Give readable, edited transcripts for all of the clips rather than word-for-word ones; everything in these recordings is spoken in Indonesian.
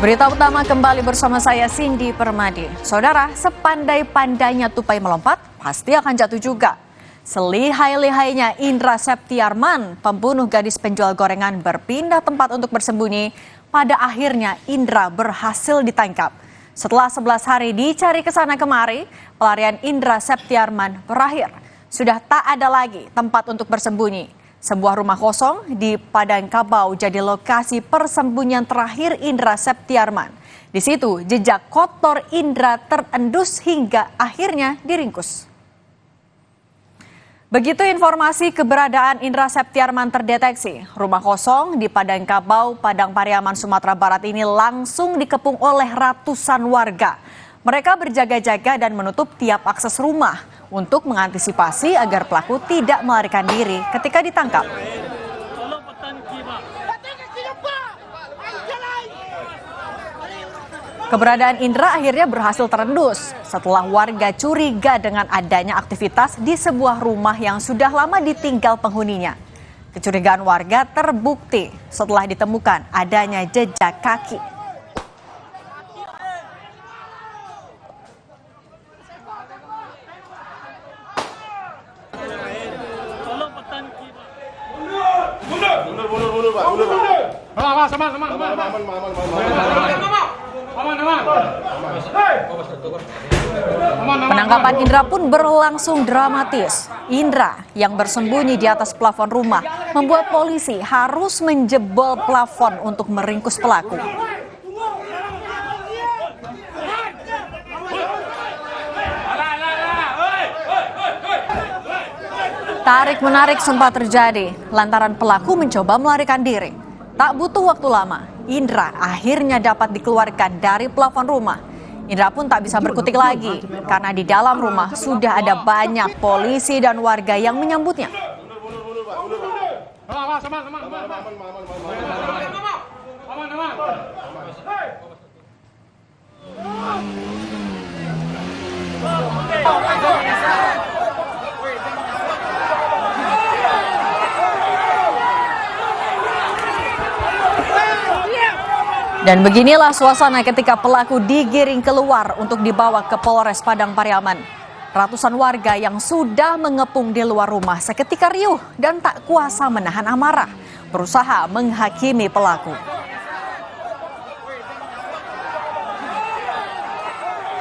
Berita utama kembali bersama saya Cindy Permadi. Saudara, sepandai-pandainya tupai melompat, pasti akan jatuh juga. Selihai-lihainya Indra Septiarman, pembunuh gadis penjual gorengan berpindah tempat untuk bersembunyi. Pada akhirnya Indra berhasil ditangkap. Setelah 11 hari dicari kesana kemari, pelarian Indra Septiarman berakhir. Sudah tak ada lagi tempat untuk bersembunyi. Sebuah rumah kosong di Padangkabau jadi lokasi persembunyian terakhir Indra Septiarman. Di situ jejak kotor Indra terendus hingga akhirnya diringkus. Begitu informasi keberadaan Indra Septiarman terdeteksi, rumah kosong di Padangkabau, Padang Pariaman, Sumatera Barat ini langsung dikepung oleh ratusan warga. Mereka berjaga-jaga dan menutup tiap akses rumah untuk mengantisipasi agar pelaku tidak melarikan diri ketika ditangkap. Keberadaan Indra akhirnya berhasil terendus setelah warga curiga dengan adanya aktivitas di sebuah rumah yang sudah lama ditinggal penghuninya. Kecurigaan warga terbukti setelah ditemukan adanya jejak kaki. Penangkapan Indra pun berlangsung dramatis. Indra yang bersembunyi di atas plafon rumah membuat polisi harus menjebol plafon untuk meringkus pelaku. Tarik-menarik sempat terjadi lantaran pelaku mencoba melarikan diri. Tak butuh waktu lama, Indra akhirnya dapat dikeluarkan dari plafon rumah. Indra pun tak bisa berkutik lagi karena di dalam rumah sudah ada banyak polisi dan warga yang menyambutnya. Dan beginilah suasana ketika pelaku digiring keluar untuk dibawa ke Polres Padang Pariaman. Ratusan warga yang sudah mengepung di luar rumah seketika riuh dan tak kuasa menahan amarah, berusaha menghakimi pelaku.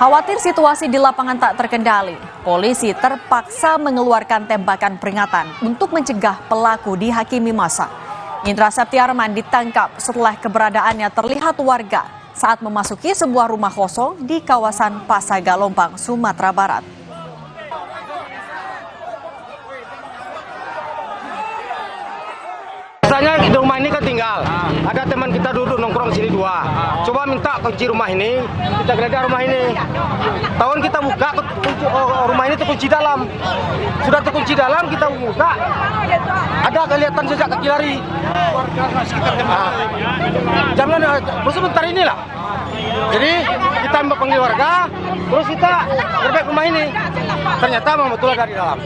Khawatir situasi di lapangan tak terkendali, polisi terpaksa mengeluarkan tembakan peringatan untuk mencegah pelaku dihakimi massa. Indra Septiarman ditangkap setelah keberadaannya terlihat warga saat memasuki sebuah rumah kosong di kawasan Pasagalompang, Sumatera Barat. Biasanya di rumah ini kan tinggal, ada teman kita duduk nongkrong sini dua. Coba minta kunci rumah ini, kita geledah rumah ini. Tahun kita buka rumah ini terkunci dalam. Sudah terkunci dalam, kita buka, ada kelihatan jejak kaki lari. Jangan sebentar inilah. Jadi kita panggil warga, terus kita gerbek rumah ini. Ternyata memang betul ada di dalam.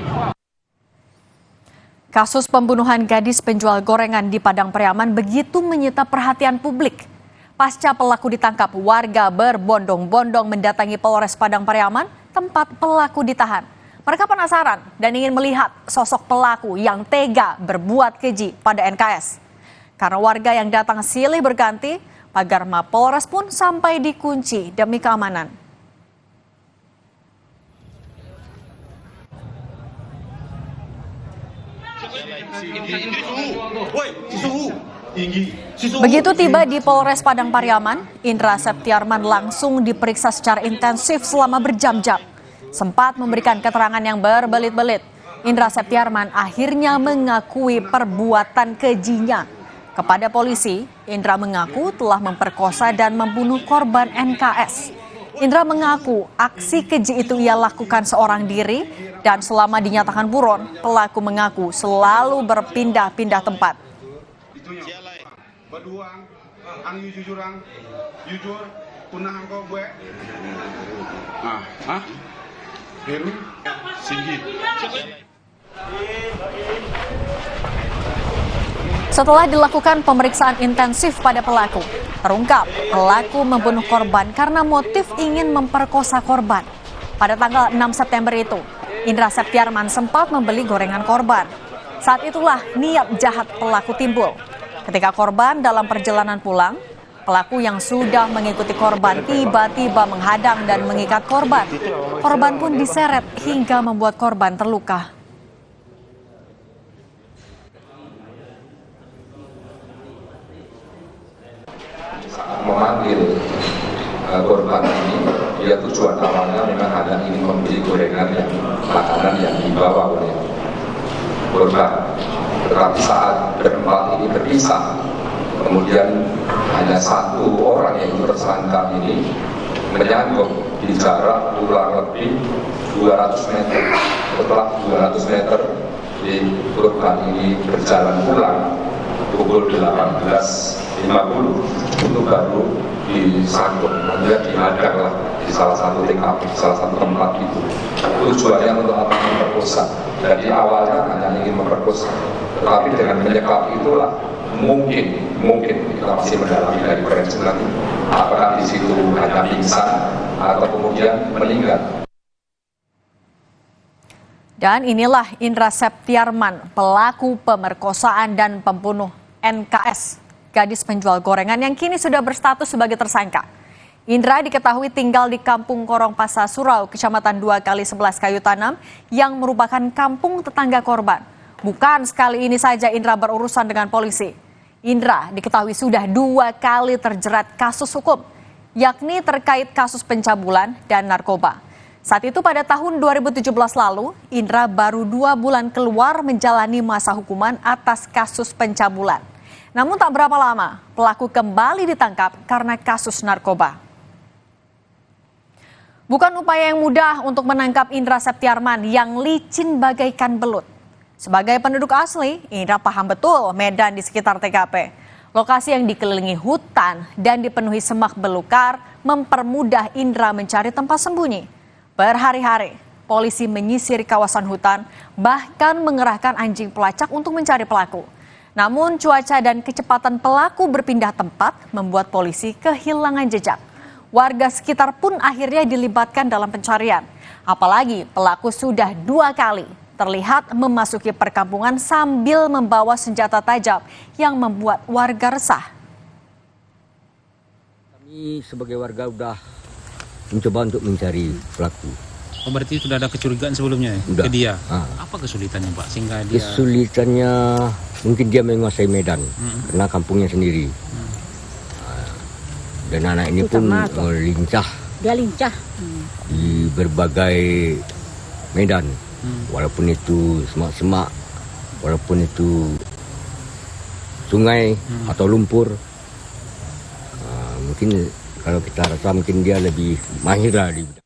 Kasus pembunuhan gadis penjual gorengan di Padang Pariaman begitu menyita perhatian publik. Pasca pelaku ditangkap, warga berbondong-bondong mendatangi Polres Padang Pariaman, tempat pelaku ditahan. Mereka penasaran dan ingin melihat sosok pelaku yang tega berbuat keji pada NKS. Karena warga yang datang silih berganti, pagar Mapolres pun sampai dikunci demi keamanan. Begitu tiba di Polres Padang Pariaman, Indra Septiarman langsung diperiksa secara intensif selama berjam-jam. Sempat memberikan keterangan yang berbelit-belit. Indra Septiarman akhirnya mengakui perbuatan kejinya. Kepada polisi, Indra mengaku telah memperkosa dan membunuh korban NKS. Indra mengaku aksi keji itu ia lakukan seorang diri dan selama dinyatakan buron, pelaku mengaku selalu berpindah-pindah tempat. Setelah dilakukan pemeriksaan intensif pada pelaku, Terungkap, pelaku membunuh korban karena motif ingin memperkosa korban. Pada tanggal 6 September itu, Indra Septiarman sempat membeli gorengan korban. Saat itulah niat jahat pelaku timbul. Ketika korban dalam perjalanan pulang, pelaku yang sudah mengikuti korban tiba-tiba menghadang dan mengikat korban. Korban pun diseret hingga membuat korban terluka. Saat memanggil korban ini, dia tujuan awalnya memang hanya ingin membeli gorengan yang makanan yang dibawa oleh korban. Tetapi saat berempat ini berpisah, kemudian hanya satu orang yaitu tersangka ini menyangkut di jarak kurang lebih 200 meter. Setelah 200 meter, di korban ini berjalan pulang pukul 18.50 itu baru disangkut, kemudian dihadanglah di salah satu TKP, salah satu tempat itu. Tujuannya untuk apa? Memperkosa. Jadi awalnya hanya ingin memperkosa, tetapi dengan menyekap itulah mungkin kita masih mendalami dari forensik nanti apakah di situ hanya pingsan atau kemudian meninggal. Dan inilah Indra Septiarman, pelaku pemerkosaan dan pembunuh NKS, gadis penjual gorengan yang kini sudah berstatus sebagai tersangka. Indra diketahui tinggal di Kampung Korong Pasar Surau, Kecamatan 2x11 Kayu Tanam, yang merupakan kampung tetangga korban. Bukan sekali ini saja Indra berurusan dengan polisi. Indra diketahui sudah 2 kali terjerat kasus hukum, yakni terkait kasus pencabulan dan narkoba. Saat itu pada tahun 2017 lalu, Indra baru 2 bulan keluar menjalani masa hukuman atas kasus pencabulan. Namun tak berapa lama, pelaku kembali ditangkap karena kasus narkoba. Bukan upaya yang mudah untuk menangkap Indra Septiarman yang licin bagaikan belut. Sebagai penduduk asli, Indra paham betul medan di sekitar TKP. Lokasi yang dikelilingi hutan dan dipenuhi semak belukar mempermudah Indra mencari tempat sembunyi. Berhari-hari, polisi menyisir kawasan hutan, bahkan mengerahkan anjing pelacak untuk mencari pelaku. Namun cuaca dan kecepatan pelaku berpindah tempat membuat polisi kehilangan jejak. Warga sekitar pun akhirnya dilibatkan dalam pencarian. Apalagi pelaku sudah 2 kali terlihat memasuki perkampungan sambil membawa senjata tajam yang membuat warga resah. Kami sebagai warga sudah mencoba untuk mencari pelaku. Oh, berarti sudah ada kecurigaan sebelumnya Udah. ke dia? Ah. Apa kesulitannya Pak sehingga dia... Kesulitannya mungkin dia menguasai medan karena kampungnya sendiri. Dan anak ini pun lincah. Dia lincah. Di berbagai medan. Walaupun itu semak-semak, walaupun itu sungai atau lumpur. Mungkin kalau kita rasa mungkin dia lebih mahir lah di bidang.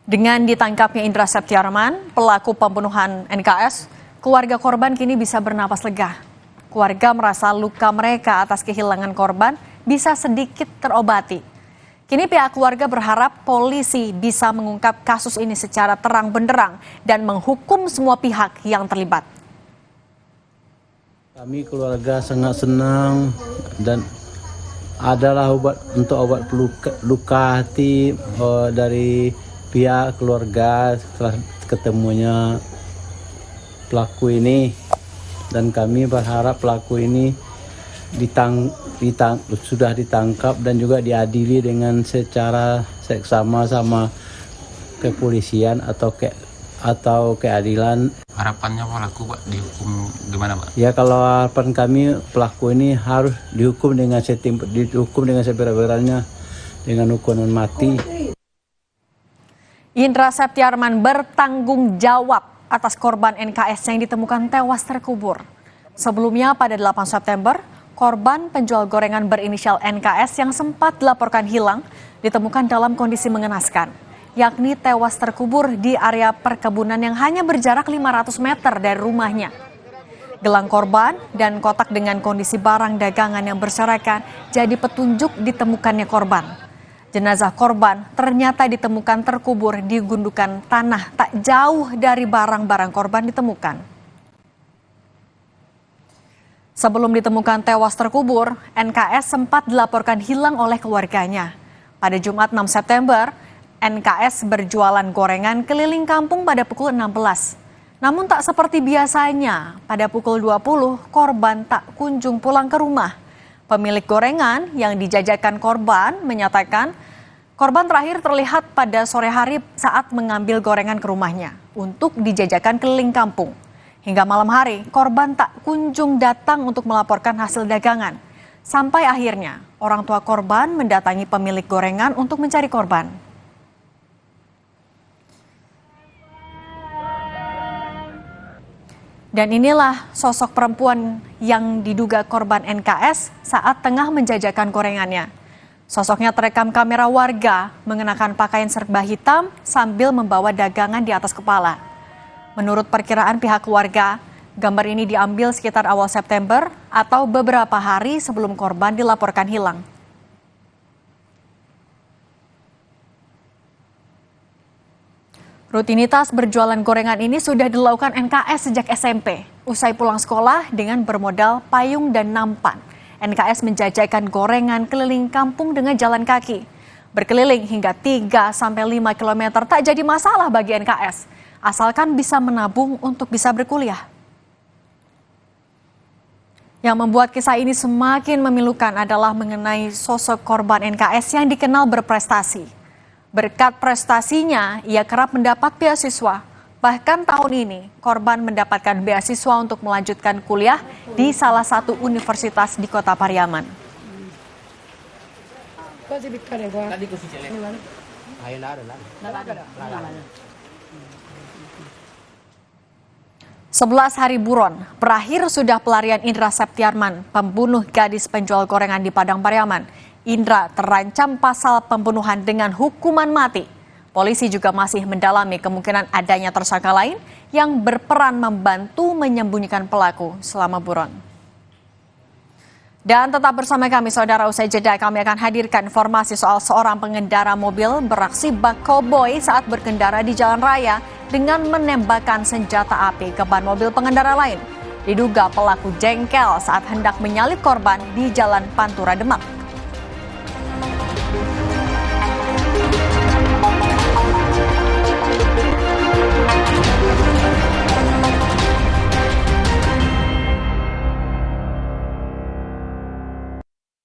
Dengan ditangkapnya Indra Septiarman, pelaku pembunuhan NKS, keluarga korban kini bisa bernapas lega. Keluarga merasa luka mereka atas kehilangan korban bisa sedikit terobati. Kini pihak keluarga berharap polisi bisa mengungkap kasus ini secara terang benderang dan menghukum semua pihak yang terlibat. Kami keluarga sangat senang dan adalah obat luka hati dari pihak keluarga setelah ketemunya pelaku ini, dan kami berharap pelaku ini sudah ditangkap dan juga diadili dengan secara seksama sama kepolisian atau keadilan. Harapannya pelaku Pak dihukum gimana Pak? Ya, kalau harapan kami pelaku ini harus dihukum dengan seberat-beratnya dengan hukuman mati. Indra Septiarman bertanggung jawab atas korban NKS yang ditemukan tewas terkubur. Sebelumnya pada 8 September, korban penjual gorengan berinisial NKS yang sempat dilaporkan hilang ditemukan dalam kondisi mengenaskan, yakni tewas terkubur di area perkebunan yang hanya berjarak 500 meter dari rumahnya. Gelang korban dan kotak dengan kondisi barang dagangan yang berserakan jadi petunjuk ditemukannya korban. Jenazah korban ternyata ditemukan terkubur di gundukan tanah tak jauh dari barang-barang korban ditemukan. Sebelum ditemukan tewas terkubur, NKS sempat dilaporkan hilang oleh keluarganya. Pada Jumat 6 September, NKS berjualan gorengan keliling kampung pada pukul 16. Namun tak seperti biasanya, pada pukul 20 korban tak kunjung pulang ke rumah. Pemilik gorengan yang dijajakan korban menyatakan korban terakhir terlihat pada sore hari saat mengambil gorengan ke rumahnya untuk dijajakan keliling kampung. Hingga malam hari, korban tak kunjung datang untuk melaporkan hasil dagangan. Sampai akhirnya, orang tua korban mendatangi pemilik gorengan untuk mencari korban. Dan inilah sosok perempuan yang diduga korban NKS saat tengah menjajakan gorengannya. Sosoknya terekam kamera warga mengenakan pakaian serba hitam sambil membawa dagangan di atas kepala. Menurut perkiraan pihak keluarga, gambar ini diambil sekitar awal September atau beberapa hari sebelum korban dilaporkan hilang. Rutinitas berjualan gorengan ini sudah dilakukan NKS sejak SMP. Usai pulang sekolah dengan bermodal payung dan nampan, NKS menjajakan gorengan keliling kampung dengan jalan kaki. Berkeliling hingga 3-5 km tak jadi masalah bagi NKS, asalkan bisa menabung untuk bisa berkuliah. Yang membuat kisah ini semakin memilukan adalah mengenai sosok korban NKS yang dikenal berprestasi. Berkat prestasinya, ia kerap mendapat beasiswa. Bahkan tahun ini, korban mendapatkan beasiswa untuk melanjutkan kuliah di salah satu universitas di Kota Pariaman. Sebelas hari buron, berakhir sudah pelarian Indra Septiarman, pembunuh gadis penjual gorengan di Padang Pariaman. Indra terancam pasal pembunuhan dengan hukuman mati. Polisi juga masih mendalami kemungkinan adanya tersangka lain yang berperan membantu menyembunyikan pelaku selama buron. Dan tetap bersama kami, saudara, usai jeda kami akan hadirkan informasi soal seorang pengendara mobil beraksi bak koboi saat berkendara di jalan raya dengan menembakkan senjata api ke ban mobil pengendara lain. Diduga pelaku jengkel saat hendak menyalip korban di Jalan Pantura Demak.